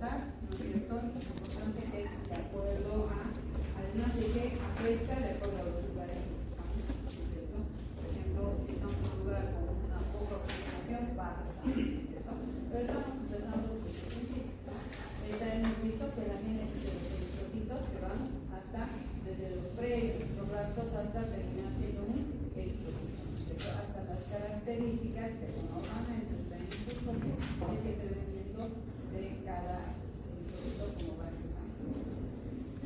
transportar, ¿no es cierto? Lo importante es de acuerdo a, además de que afecta de acuerdo a los lugares en los que estamos, ¿no es cierto? Por ejemplo, si estamos en un lugar con una poca oxigenación, va a afectar, ¿no es cierto? Pero estamos empezando desde el principio. Hemos visto que la génesis de los eritrocitos que van hasta, desde los preproblastos hasta terminar siendo un eritrocito, ¿no es cierto? Hasta las características que normalmente están en el microscopio es que se ven viendo de cada eritrocito como va empezando.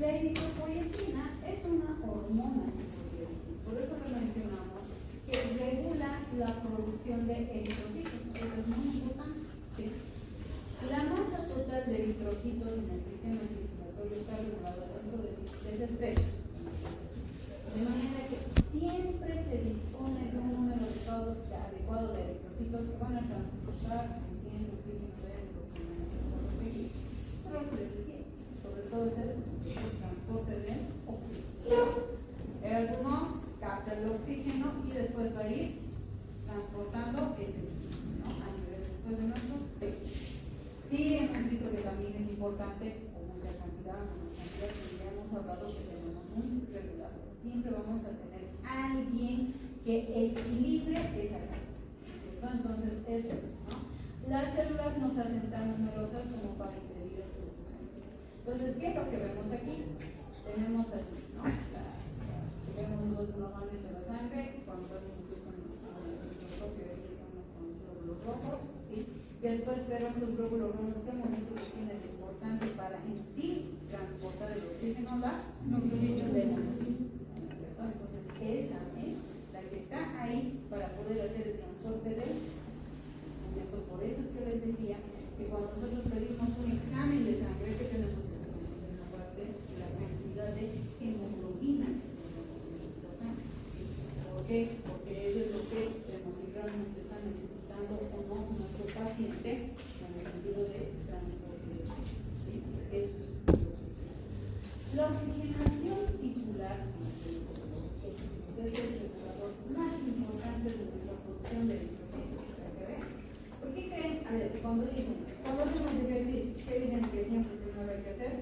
La eritropoietina es una hormona, se podría decir, por eso lo mencionamos, que regula la producción de eritrocitos. Eso es muy importante, ¿sí? La masa total de eritrocitos en el sistema circulatorio está regulada dentro de ese estrés. De manera que siempre se dispone de un número adecuado de eritrocitos que van a transportar suficiente oxígeno de los pulmones hasta los tejidos. Pero lo que les decía, sobre todo es el transporte de oxígeno. Alguno capta el oxígeno y después va a ir transportando ese oxígeno, ¿no? A nivel después de nuestros pechos. Sí hemos visto que también es importante, con mucha cantidad, que ya hemos hablado que tenemos un regulador. Siempre vamos a tener alguien que equilibre esa carga, ¿cierto? Entonces, eso es, ¿no? Las células nos hacen tan numerosas como para impedir el flujo sanguíneo. Entonces, ¿qué es lo que vemos aquí? Tenemos así, ¿no? Vemos nosotros normalmente la sangre, cuando vemos con el microscopio, ahí estamos con los glóbulos rojos, ¿sí? Después vemos los glóbulos rojos que hemos dicho que tienen lo importante para en sí transportar el oxígeno a la nucleosis de la entonces esa es la que está ahí para poder hacer el transporte del oxígeno. Por eso es que les decía que cuando nosotros pedimos un examen de sangre, que tenemos que conocer una parte de la cantidad de hemoglobina que tenemos en nuestra sangre. ¿Por qué? Porque eso es lo que vemos si realmente está necesitando o no nuestro paciente en el sentido de transporte de oxígeno. ¿Sí? Eso es la oxigenación tisular, como se dice, es el regulador más importante de nuestra producción de eritrocitos. ¿Por qué creen? A ver, cuando hacemos ejercicio, ¿qué dicen que siempre primero hay que hacer?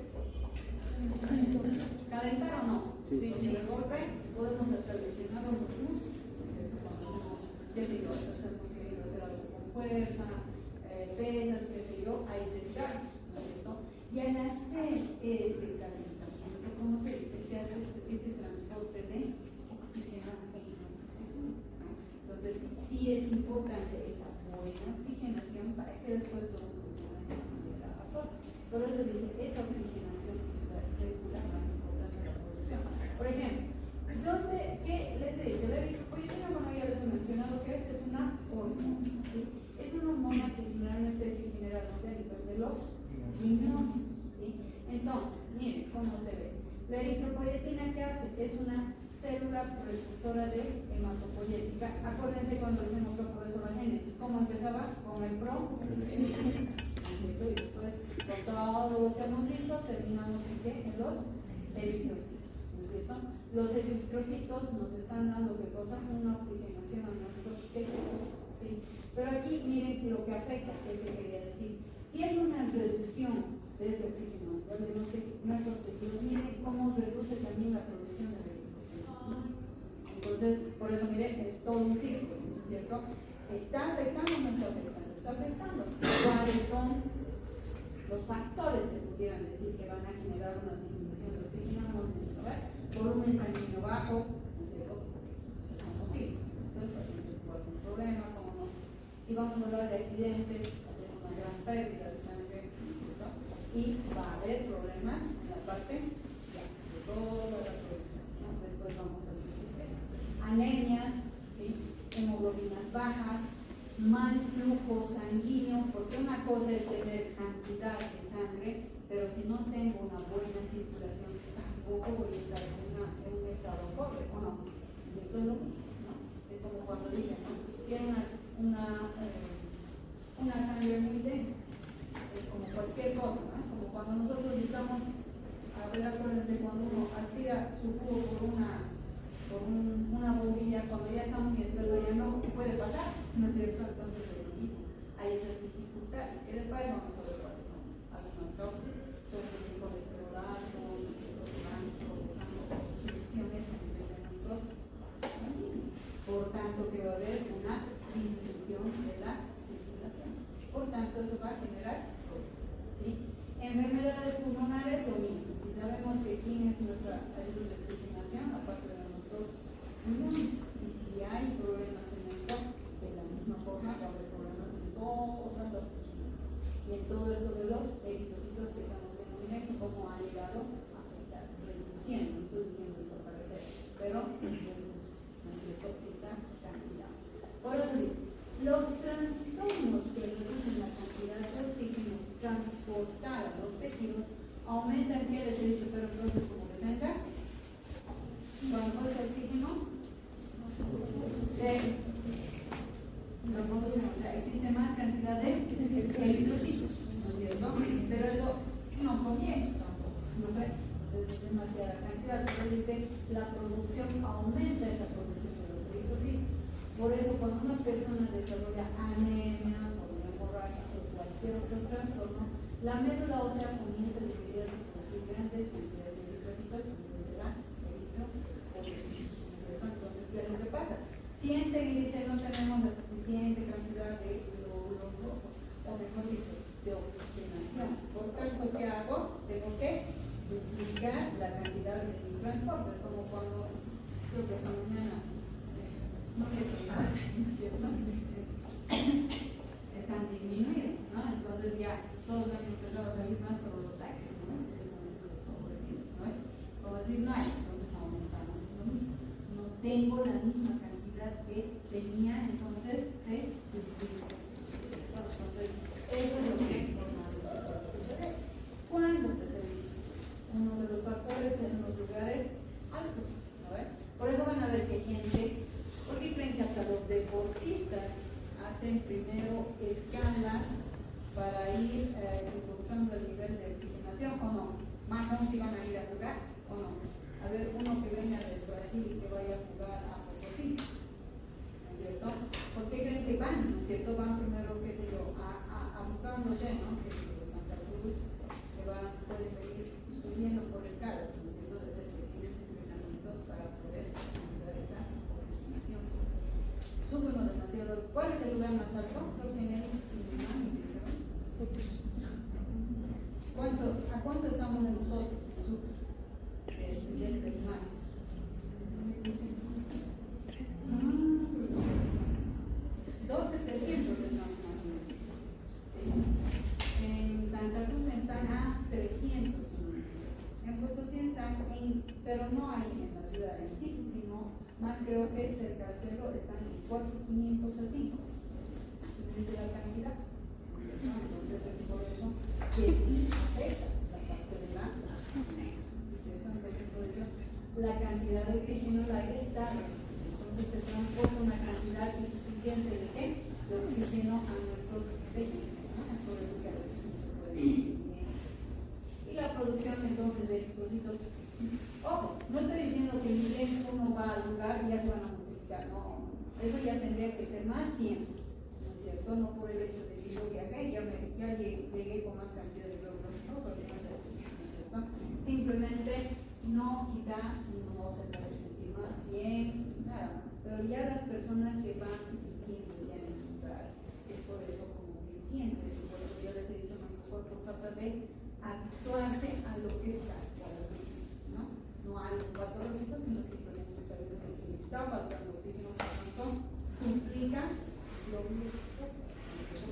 ¿Calentar o no? Sí. De golpe podemos hasta lesionar los músculos. Cuando hacemos, qué sé yo, hemos querido hacer algo con fuerza, pesas, qué sé yo, hay intensidad, ¿no es cierto? Y al hacer ese calentamiento, ¿cómo se dice? Se hace ese transporte de oxígeno en el oxígeno, ¿no? Entonces, sí es importante esa buena oxigenación para que después todo funcione de manera adecuada. Por eso dice, esa oxigenación es la regular más importante de la producción. Por ejemplo, ¿qué les he dicho? La eritropoietina, bueno, ya les he mencionado que es una hormona, ¿sí? Es una hormona que generalmente se genera a nivel de los riñones, ¿sí? Entonces, miren cómo se ve. La eritropoietina, ¿qué hace? Es una célula precursora de hematopoietina. Acuérdense cuando hacemos proporcionogénesis, ¿cómo empezaba? Con el pro, y después con todo lo que hemos visto terminamos en qué? En los eritrocitos, ¿no es cierto? Los eritrocitos nos están dando ¿qué cosa? Una oxigenación a nuestros tejidos, ¿sí? Pero aquí miren lo que afecta, que se quería decir. Si hay una reducción de ese oxígeno de nuestros tejidos, miren cómo reduce también la producción de eritrocitos. Entonces, por eso miren, es todo un círculo, ¿cierto? ¿Está afectando o no está afectando? Está afectando. ¿Cuáles son los factores, se pudieran decir, que van a generar una disminución del oxígeno? Vamos a ver. Volumen sanguíneo bajo, ¿no es cierto? Es un motivo. Entonces, pacientes con algún problema, como no. Si vamos a hablar de accidentes, tenemos una gran pérdida de sangre, ¿cierto? Y va a haber problemas en la parte de toda la producción, ¿no? Después vamos a ver anemias, ¿sí? Hemoglobinas bajas, mal flujo sanguíneo, porque una cosa es tener cantidad de sangre, pero si no tengo una buena circulación, tampoco voy a estar en un estado pobre, ¿o no? ¿Es cierto? ¿No? Es como cuando dicen, ¿no? Tiene una sangre muy densa, es como cualquier cosa, ¿no? Es como cuando nosotros estamos, a ver, acuérdense, cuando uno aspira su jugo por una bombilla, cuando ya está muy espeso ya no puede pasar, ¿no es cierto? Entonces es lo mismo, hay esas dificultades, que después vamos a ver cuáles son algunas causas Enfermedades pulmonares, lo mismo. Si sabemos que quién es nuestra ayuda de oxigenación, aparte de nosotros inmunes, y si hay problemas en esto, de la misma forma va a haber problemas en todas las oxigenaciones. Y en todo esto de los eritrocitos que estamos denominando, cómo ha llegado a afectar, reduciendo, no estoy diciendo desaparecer, pero reduce, ¿no es cierto?, esa cantidad. Por eso dice, los trastornos que reducen la cantidad de oxígeno transportada a los tejidos aumentan, ¿qué les he dicho? Pero entonces, como defensa, cuando falta oxígeno, se reproducen, o sea, existe más cantidad de eritrocitos, ¿no es cierto? Pero eso no conviene tampoco, ¿no ve? Entonces es demasiada cantidad. Entonces dice, la producción aumenta esa producción de los eritrocitos. Por eso, cuando una persona desarrolla anemia, por una hemorragia o cualquier otro trastorno, la médula ósea comienza a dividir y producir grandes cantidades de eritrocitos y será eritropoyetina. Entonces, ¿qué es lo que pasa? Sienten y dicen no tenemos la suficiente cantidad de glóbulos rojos, o mejor dicho, de oxigenación. Por tanto, ¿qué hago? Tengo que duplicar la cantidad de mi transporte. Es como cuando, creo que esta mañana, no me ¿cierto? Están disminuyendo, ¿no? Entonces ya todos han empezado a salir más por los taxis, ¿no? Como decir, no hay, entonces aumentamos lo mismo. No tengo la misma cantidad que tenía, entonces se duplica. Entonces, eso es lo que normalmente sucede. ¿Cuándo sucede? Uno de los factores es en los lugares altos, ¿no? Por eso van a ver que gente, porque creen que hasta los deportistas hacen primero escalas para ir incorporando el nivel de oxigenación, o no, más aún si van a ir a jugar, o no. A ver, uno que venga del Brasil y que vaya a jugar a Potosí, ¿no es cierto? ¿Por qué creen que van? ¿No es cierto? Van primero, qué sé yo, a buscándose, ¿no? Que los Santa Cruz, que van, pueden venir subiendo por escalas, ¿no es cierto? De hacer pequeños entrenamientos para poder aumentar esa oxigenación. Sube uno demasiado. ¿Cuál es el lugar más alto? Creo que en el ¿A cuánto estamos nosotros en sur? Desde el mar. 2.700 estamos más o menos. ¿Sí? En Santa Cruz están a 300. En Potosí están pero no hay en la ciudad en sí, sino más creo que cerca del cerro están en 4.500 a 5. Dice la cantidad. Entonces es por eso que sí afecta la parte de la cantidad de oxígeno al aire está. Entonces se transporta una cantidad insuficiente de qué? De oxígeno a nuestros tejidos, ¿no? Por eso que a veces no se puede vivir bien. Y la producción entonces de eritrocitos. Ojo, no estoy diciendo que ni bien uno va al lugar y ya se van a multiplicar, no. Eso ya tendría que ser más tiempo, ¿no es cierto? No por el hecho de que yo viajé y ya llegué con más cantidad de glóbulos rojos y más oxígeno, ¿no es cierto? Simplemente no, quizá no se puede sentir más bien, nada más. Pero ya las personas que van viviendo ya en el lugar, es por eso como que sientes, y por eso yo les he dicho, nuestro cuerpo trata de habituarse a lo que está, ¿no? No a algo patológico, sino simplemente saber que está faltando oxígeno, por tanto, implica lo mismo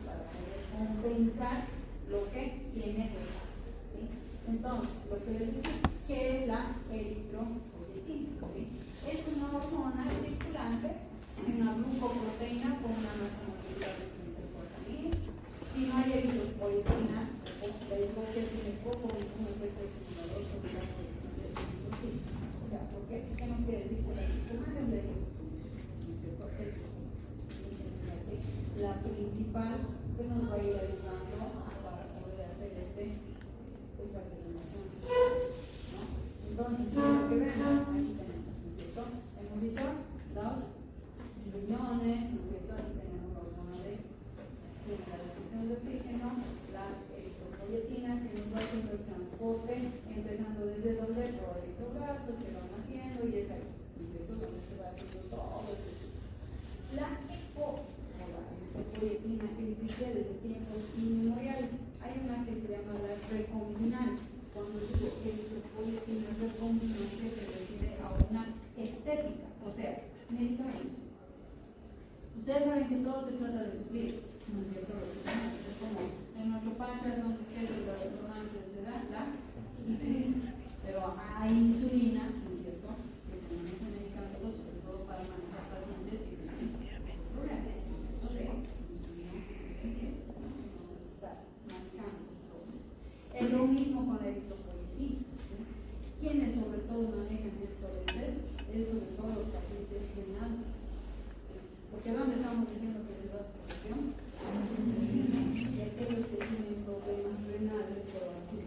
para poder compensar lo que tiene el cuerpo, ¿sí? Entonces, lo que les decía, que es la eritropoyetina, ¿sí? Es una hormona circulante, una glucoproteína con una masa molecular de 140.000. Si no hay eritropoyetina, la eritropoyetina tiene poco o ningún efecto estimulador sobre la producción de eritrocitos. O sea, ¿por qué? ¿Qué no quiere decir que la circulante es la eritropoyetina? La principal que nos va a ir ayudando para poder hacer esta determinación, ¿no? Entonces, lo que vemos, aquí tenemos, ¿no es cierto? Hemos dicho los riñones, ¿no es cierto? Aquí tenemos la hormona de la detección de oxígeno, la eritropoyetina que nos va haciendo el transporte, empezando desde donde los eritroblastos que van haciendo y es ahí, ¿no es cierto? Donde se va haciendo todo el proceso. La eritropoyetina que existía desde tiempos inmemoriales. Hay una que se llama la recombinación Lo mismo con la eritropoyetina. Quienes sobre todo manejan esto a veces es sobre todo los pacientes renales. Porque ¿dónde estamos diciendo que se da su función? Y aquellos que tienen problemas renales, pero así,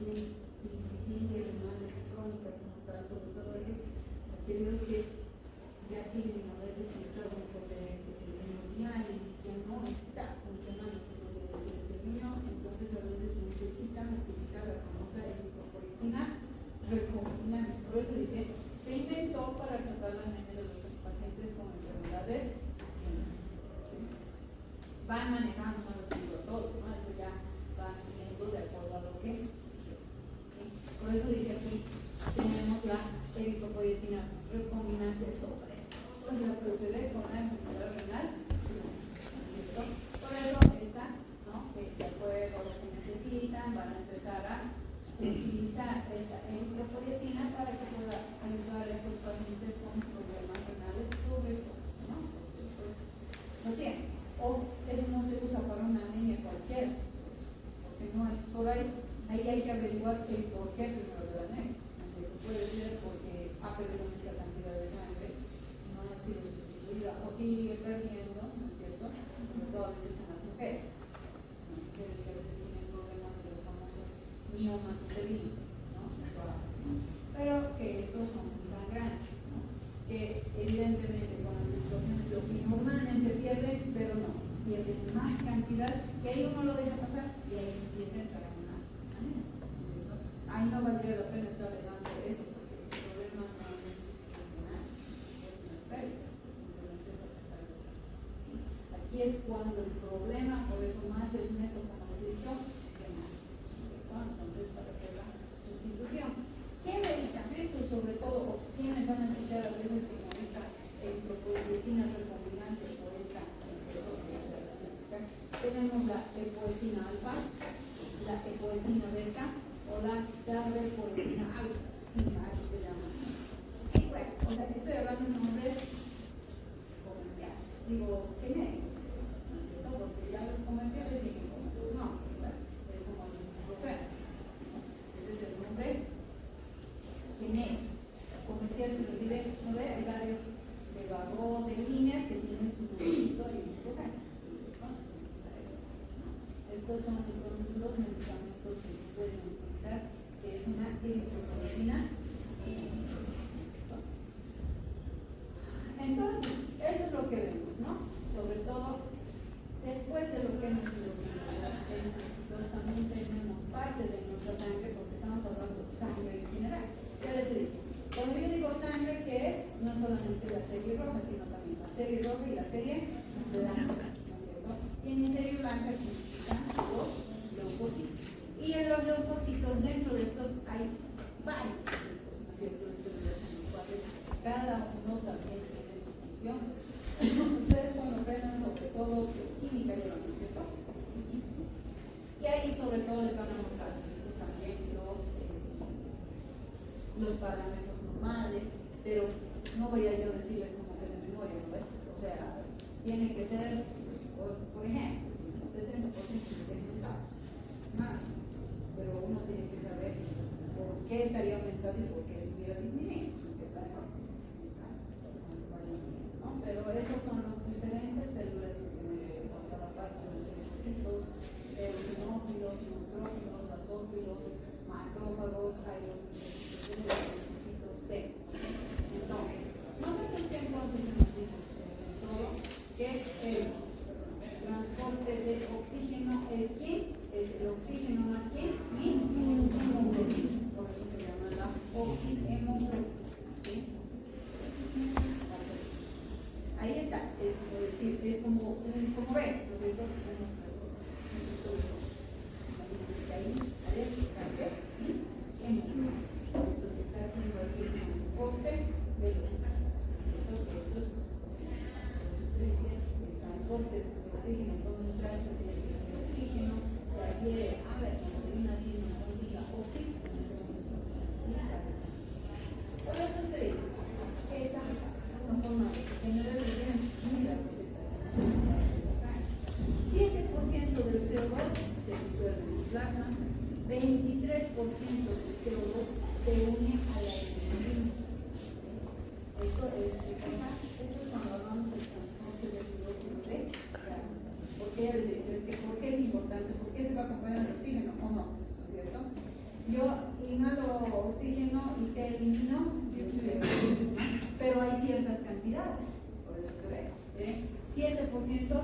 insuficiencias renales crónicas, como tal, sobre todo esos, aquellos que ya tienen a veces entrado un poder hemodiálisis, ya no está funcionando como debe ser ese riñón, entonces a veces necesitan utilizar la famosa eritropoyetina recombinante. Por eso dice, se inventó para tratar la anemia de los pacientes con enfermedades. Van manejando, no los digo todos, ¿no? Eso ya van viendo de acuerdo a lo que. ¿Sí? Por eso dice aquí, tenemos la eritropoyetina recombinante sobre. Pues la procede con la enfermedad renal. ¿Cierto? Por eso esta, ¿no? De acuerdo a lo que necesitan, van a empezar a utilizar esta eritropoyetina para que pueda ayudar a estos pacientes con problemas renales sobre todo, ¿no? Pues, no tiene. O eso no se usa para una anemia cualquiera, porque no es por ahí hay que averiguar el por qué primero de la anemia. Puede ser porque ha perdido mucha cantidad de sangre, no ha sido sustituida, o sigue perdiendo, ¿no es cierto? Sobre todo a veces en las mujeres, mujeres que a veces tienen problemas de los famosos miomas uterinos, ¿no? Pero que estos son muy sangrantes, ¿no? Que evidentemente con la menstruación es lo que normalmente pierden, pero no, pierden más cantidad, y ahí uno lo deja pasar y ahí empieza a entrar en una anemia. Ahí no valdría la pena estar dando eso, porque el problema no es una pérdida, simplemente es afectar el otro. ¿Sí? Aquí es cuando el problema, por eso más es neto, como les he dicho, que más. Entonces, para hacer la sustitución. ¿Qué medicamentos, sobre todo, o quiénes van a escuchar a veces que con esta eritropoyetina recombinante o esta, tenemos la epoetina alfa, la epoetina beta o la darbepoetina alfa, así se llama. Y bueno, o sea, estoy hablando de nombres comerciales, digo genéricos, ¿no es cierto? Porque ya los comerciales vienen como los nombres, ¿verdad? Es como el ibuprofeno, ¿no? Ese es el nombre genérico. Comercial se refiere, ¿no ve? Hay varios de vagón, de líneas que tienen su nombrito y ibuprofeno. Estos son entonces los medicamentos que se pueden utilizar, que es una eritropoyetina. Entonces, eso es lo que vemos, ¿no? Sobre todo, después de lo que hemos ido viendo, nosotros también tenemos parte de nuestra sangre, porque estamos hablando de sangre en general. Ya les he dicho, cuando yo digo sangre, ¿qué es? No solamente la serie roja, sino también la serie roja y la serie blanca, ¿no es cierto? Y en mi serie blanca están los leucocitos. Y en los leucocitos, dentro de estos hay varios tipos, ¿no es cierto? Cada uno también tiene su función. Ustedes cuando aprendan sobre todo química llevan, ¿no es cierto? Y ahí sobre todo les van a mostrar también los parámetros normales, pero no voy a yo decirles como que de memoria, ¿no? O sea, tiene que ser, por ejemplo, 60% de segmentados, nada, pero uno tiene que saber por qué estaría aumentado y por qué estuviera disminuyendo, ¿no? Pero esos son los diferentes células que tienen cada parte de los leucocitos, eosinófilos, neutrófilos, basófilos, macrófagos, hay los leucocitos T. Entonces, nosotros que entonces hemos dicho todo que el transporte de oxígeno es ¿quién? Es el oxígeno más ¿quién? Hemoglobina. Por eso se llama la oxihemoglobina. ¿Sí? Ahí está, es como decir, es como ven, ¿no es cierto? Ahí, hemoglobina. 23% del CO2 se une a la hemoglobina. Esto es cuando hablamos del transporte del dióxido de carbono. ¿Por qué les digo? ¿Por qué es importante? ¿Por qué se va a acompañar el oxígeno o no? ¿No es cierto? Yo inhalo oxígeno y que elimino dióxido de carbono, pero hay ciertas cantidades, por eso se ve. 7%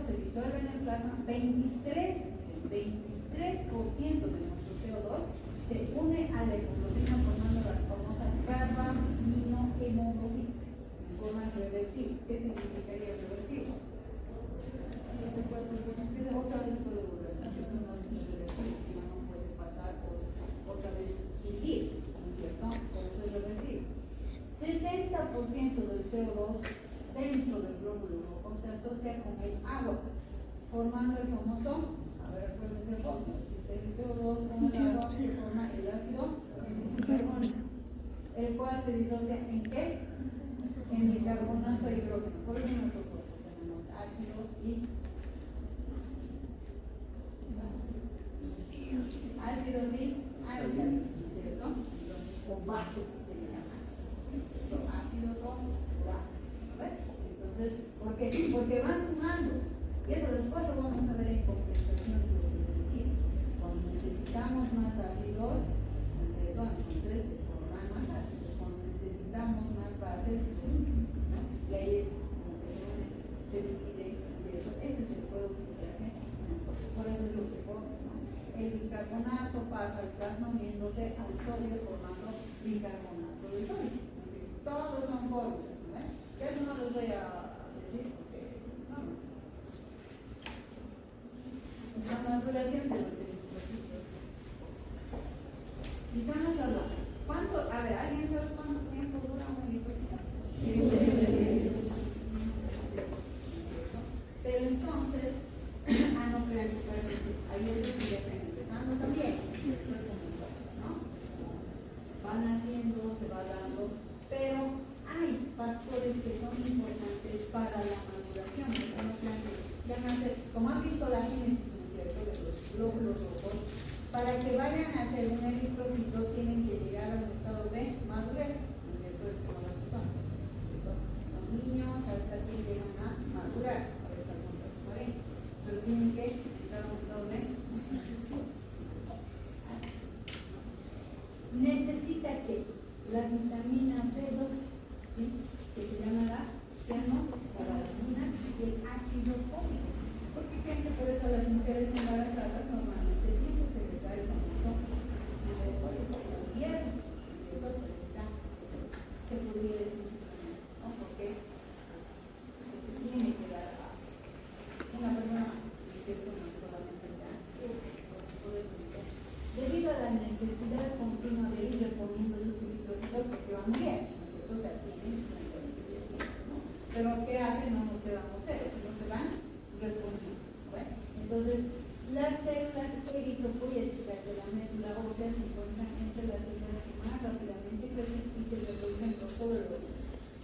se disuelve en el plasma, 23% de nuestro CO2 se une a la hemoglobina formando la famosa carbaminohemoglobina en forma reversible. ¿Qué significaría reversible? Que se puede volver, otra vez se puede volver, no es irreversible, ya no puede pasar otra vez ir, ¿no es cierto? Por eso es reversible. 70% del CO2 dentro del glóbulo rojo se asocia con el agua, formando el famoso, a ver, acuérdense el fórmula, si el CO2 con el agua que forma el ácido carbónico, el cual se disocia ¿en qué? En bicarbonato de hidrógeno. Por eso en nuestro cuerpo tenemos ácidos y alcalinos, ¿cierto? O bases se llaman. Los ácidos son bases. Entonces, ¿por qué? Porque van sumando. Y eso después lo vamos a ver en compensación. Cuando necesitamos más ácidos, ¿no es cierto? Entonces se forman más ácidos. Cuando necesitamos más bases, ¿no? Y ahí es como que se divide, ¿no es cierto? Ese es el juego que se hace. Por eso es lo que forma, ¿no? El bicarbonato pasa al plasma uniéndose al sodio formando bicarbonato de sodio. Todos son fórmulas, ¿no? Eso no les voy a decir porque no. La maduración de los eritrocitos. Y estamos hablando, ¿cuánto? A ver, ¿alguien sabe cuánto tiempo dura un eritrocito? Pero entonces, no crean que hay otros que ya están empezando también. Esto es como ¿no? Van haciendo, se va dando, pero hay factores que son importantes para la maduración. No crean que ya nace, como han visto la génesis, ¿no es cierto?, de los glóbulos rojos, para que vayan a hacer un eritrocito tienen que llegar a un estado de madurez, ¿no es cierto?, es como las personas. Los niños hasta que llegan a madurar, a veces algunos 40, pero tienen que entrar a un estado de necesita que la vitamina B2, ¿sí?, que se llama la cianocobalamina, y el ácido fólico. Porque gente, por eso a las mujeres embarazadas normalmente siempre se les da el famoso ácido fólico, el hierro, ¿no es cierto? Se podría decir, ¿no? Porque se tiene que dar a una persona más, ¿no es cierto? No solamente ya, por eso dice, debido a la necesidad continua de ir reponiendo esos eritrocitos porque van bien, ¿no es cierto? O sea, tienen ¿no? Pero ¿qué hacen? No nos quedamos ceros, no se van reponiendo. Bueno, entonces, las células eritropoyéticas de la médula ósea se encuentran entre las células que más rápidamente crecen y se reproducen por todo el cuerpo.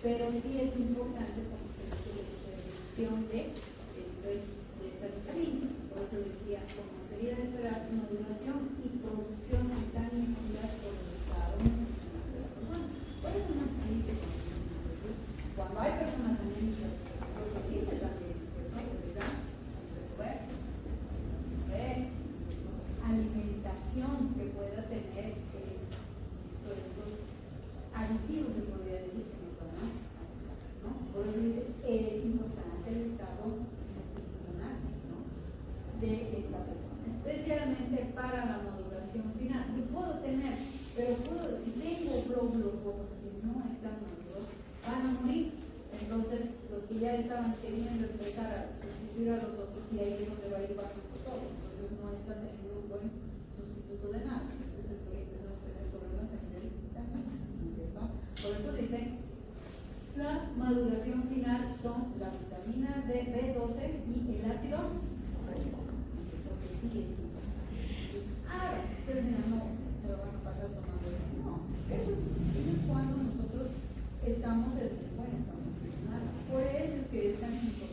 Pero sí es importante, como se dice, la intervención de esta vitamina. Por eso decía, como sería de esperar, su maduración y producción están influidas por el estado nutricional de la persona. Por eso no dice cuando hay personas anémicas, pues se dice también, ¿cierto? Se les da alimentación que pueda tener estos aditivos, se podría decir, que nos van a ayudar, ¿no? Por eso dice, es importante el estado nutricional, ¿no?, de esta persona, especialmente para la maduración final. Yo puedo tener, pero si tengo glóbulos rojos que no están maduros, van a morir. Entonces, los que ya estaban queriendo empezar a sustituir a los otros, y ahí es donde va a ir bajando todo. Entonces, no está teniendo un buen sustituto de nada. Entonces, estoy empezando a tener problemas en el examen, ¿no es cierto? Por eso dice, la maduración final son la vitamina B12 y el ácido fólico. Porque sí es importante. Ahora, ustedes dirán, no, se lo van a pasar tomando el no. Eso es cuando nosotros estamos en el buen estado nutricional. Por eso es que es tan importante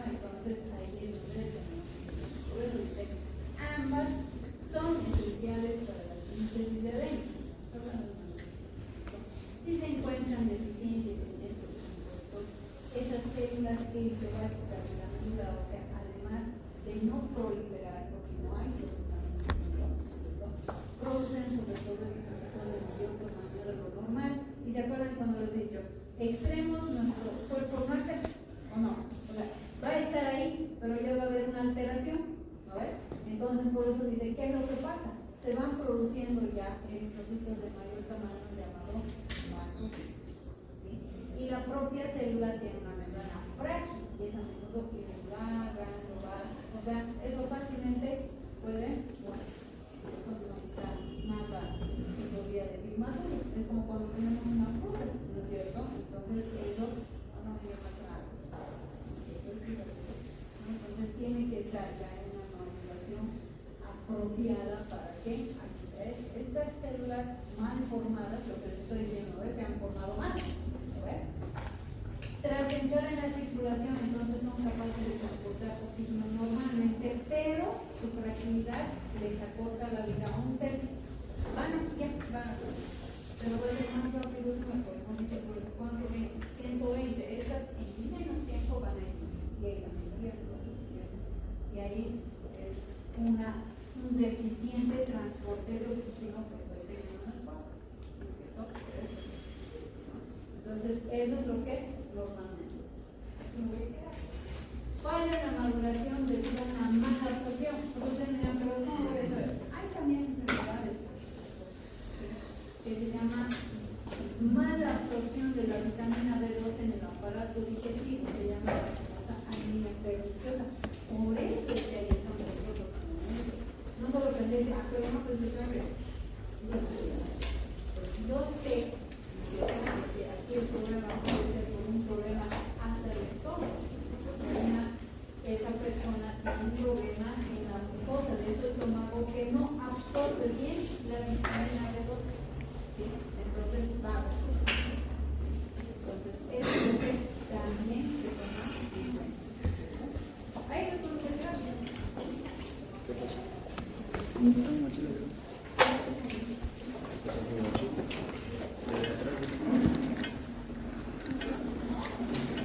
Entonces ahí es donde tenemos. Por eso dice, ambas son esenciales para la síntesis de ADN. Si se encuentran deficiencias en estos compuestos, esas células enzofáticas de la médula ósea, además de no proliferar, porque no hay producen sobre todo eritrocitos de mayor tamaño de lo normal. Y se acuerdan cuando les he dicho, extremos, nuestro cuerpo no hace, o no, o sea, va a estar ahí, pero ya va a haber una alteración, ¿no ves? Entonces por eso dice, ¿qué es lo que pasa? Se van produciendo ya eritrocitos de mayor tamaño llamado macrocitos, ¿sí? Y la propia célula tiene una membrana frágil, y es a menudo irregular, granular, o sea, eso fácilmente puede, bueno, cuando no está nada, se podría decir maduro, es como cuando tenemos una fruta, ¿no es cierto? Entonces eso no me llama nada. Entonces tiene que estar ya en una maduración apropiada para que estas células mal formadas, lo que les estoy diciendo, se han formado mal. Tras entrar en la circulación, entonces son capaces de transportar oxígeno normalmente, pero su fragilidad les acorta la vida a un tercio. Van a pero puede ser más rápido es mejor. Hemos dicho por eso, ¿cuánto? 120. Estas en menos tiempo van a ir. Y ahí la mayoría no. Y ahí es un deficiente transporte de oxígeno que estoy teniendo en el cuerpo. ¿No es cierto? Entonces, eso es lo que normalmente. ¿Cuál es la maduración debido a una mala absorción? Pues ustedes me dirán, pero ¿cómo voy a saber? Hay también enfermedades que se llama mala absorción de la vitamina B12 en el aparato digestivo, se llama la famosa anemia perniciosa. Por eso es que ahí estamos nosotros. No solo pensé, pero no pensé que yo sé que aquí el problema puede ser por un problema hasta el estómago, porque esa persona tiene un problema en la mucosa de su estómago que no absorbe bien la vitamina B12. ¿Sí? Entonces, vamos. Entonces, eso es lo que también se toma en cuenta. Ahí lo tengo que ¿Qué pasó?